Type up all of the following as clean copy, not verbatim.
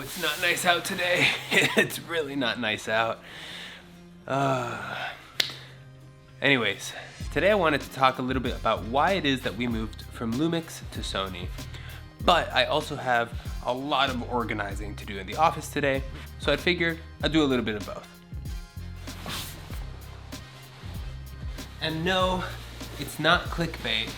it's not nice out today. It's really not nice out. Anyways, today I wanted to talk a little bit about why it is that we moved from Lumix to Sony. But I also have a lot of organizing to do in the office today, so I figured I'd do a little bit of both. And no, it's not clickbait.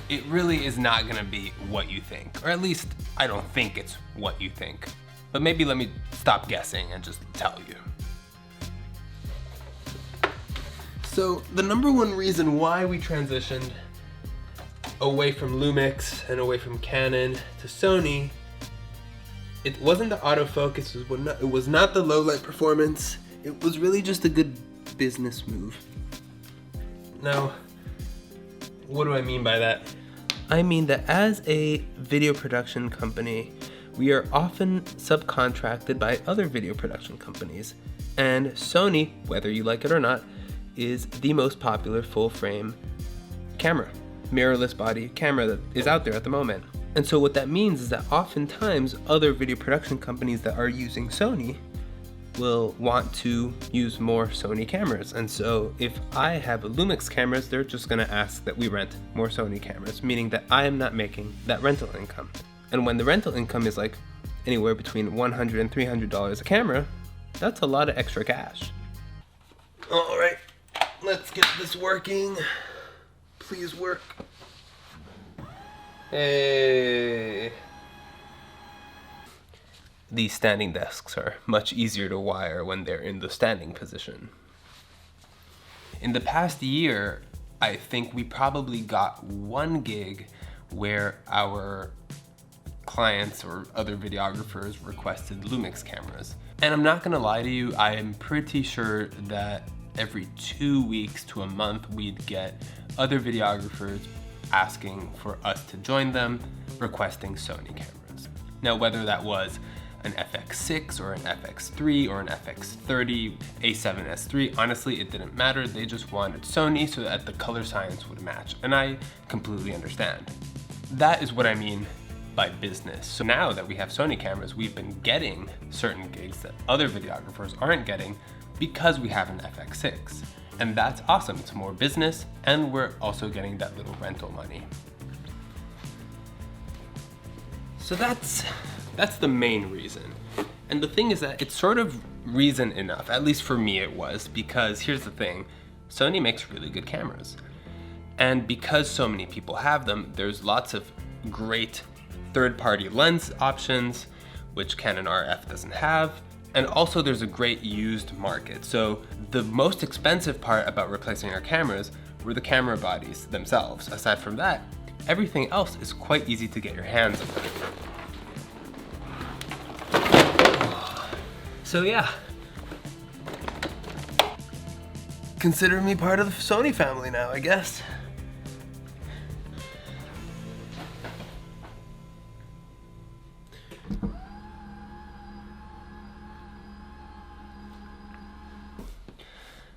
It really is not gonna be what you think, or at least I don't think it's what you think. But maybe let me stop guessing and just tell you. So the number one reason why we transitioned away from Lumix and away from Canon to Sony, it wasn't the autofocus, it was not the low light performance, it was really just a good business move. Now, what do I mean by that? I mean that as a video production company, we are often subcontracted by other video production companies, and Sony, whether you like it or not, is the most popular full frame camera, mirrorless body camera that is out there at the moment. And so what that means is that oftentimes other video production companies that are using Sony will want to use more Sony cameras. And so if I have Lumix cameras, they're just gonna ask that we rent more Sony cameras, meaning that I am not making that rental income. And when the rental income is like anywhere between $100 and $300 a camera, that's a lot of extra cash. All right, let's get this working. Please work. Hey. These standing desks are much easier to wire when they're in the standing position. In the past year, I think we probably got one gig where our clients or other videographers requested Lumix cameras. And I'm not gonna lie to you, I am pretty sure that every 2 weeks to a month, we'd get other videographers asking for us to join them, requesting Sony cameras. Now, whether that was an FX6 or an FX3 or an FX30, A7S3, honestly, it didn't matter. They just wanted Sony so that the color science would match, and I completely understand. That is what I mean by business. So now that we have Sony cameras, we've been getting certain gigs that other videographers aren't getting because we have an FX6. And that's awesome, it's more business, and we're also getting that little rental money. So that's the main reason. And the thing is that it's sort of reason enough, at least for me it was, because here's the thing, Sony makes really good cameras. And because so many people have them, there's lots of great third-party lens options, which Canon RF doesn't have. And also there's a great used market. So the most expensive part about replacing our cameras were the camera bodies themselves. Aside from that, everything else is quite easy to get your hands on. So yeah. Consider me part of the Sony family now, I guess.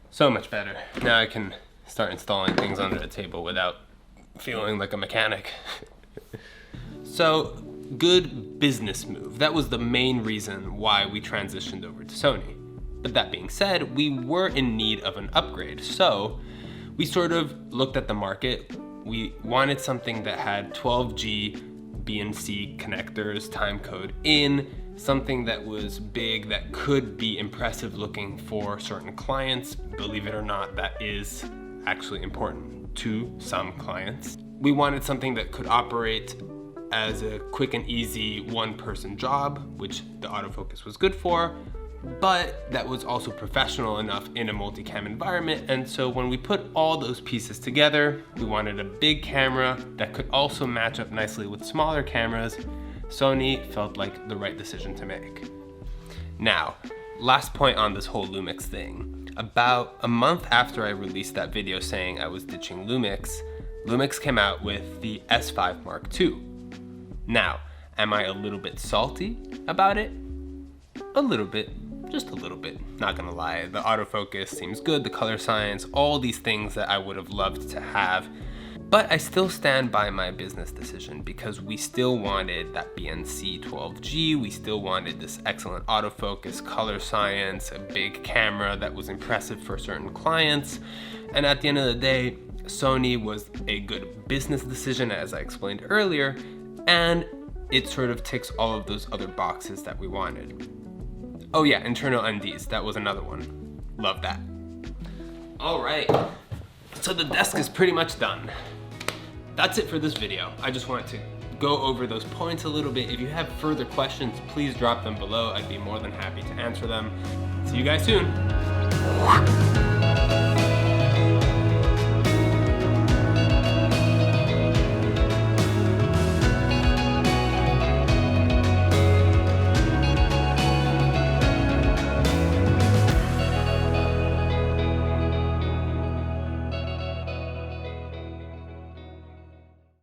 So much better. Now I can start installing things under the table without feeling like a mechanic. So, good business move. That was the main reason why we transitioned over to Sony. But that being said, we were in need of an upgrade. So, we sort of looked at the market. We wanted something that had 12G BNC connectors, timecode in, something that was big, that could be impressive looking for certain clients. Believe it or not, that is actually important to some clients. We wanted something that could operate as a quick and easy one-person job, which the autofocus was good for, but that was also professional enough in a multicam environment. And so when we put all those pieces together, we wanted a big camera that could also match up nicely with smaller cameras. Sony felt like the right decision to make. Now, last point on this whole Lumix thing. About a month after I released that video saying I was ditching Lumix, Lumix came out with the S5 Mark II. Now, am I a little bit salty about it? A little bit, just a little bit, not gonna lie. The autofocus seems good, the color science, all these things that I would have loved to have. But I still stand by my business decision because we still wanted that BNC 12G, we still wanted this excellent autofocus, color science, a big camera that was impressive for certain clients, and at the end of the day, Sony was a good business decision, as I explained earlier, and it sort of ticks all of those other boxes that we wanted. Oh yeah, internal NDs, that was another one. Love that. All right, so the desk is pretty much done. That's it for this video. I just wanted to go over those points a little bit. If you have further questions, please drop them below. I'd be more than happy to answer them. See you guys soon.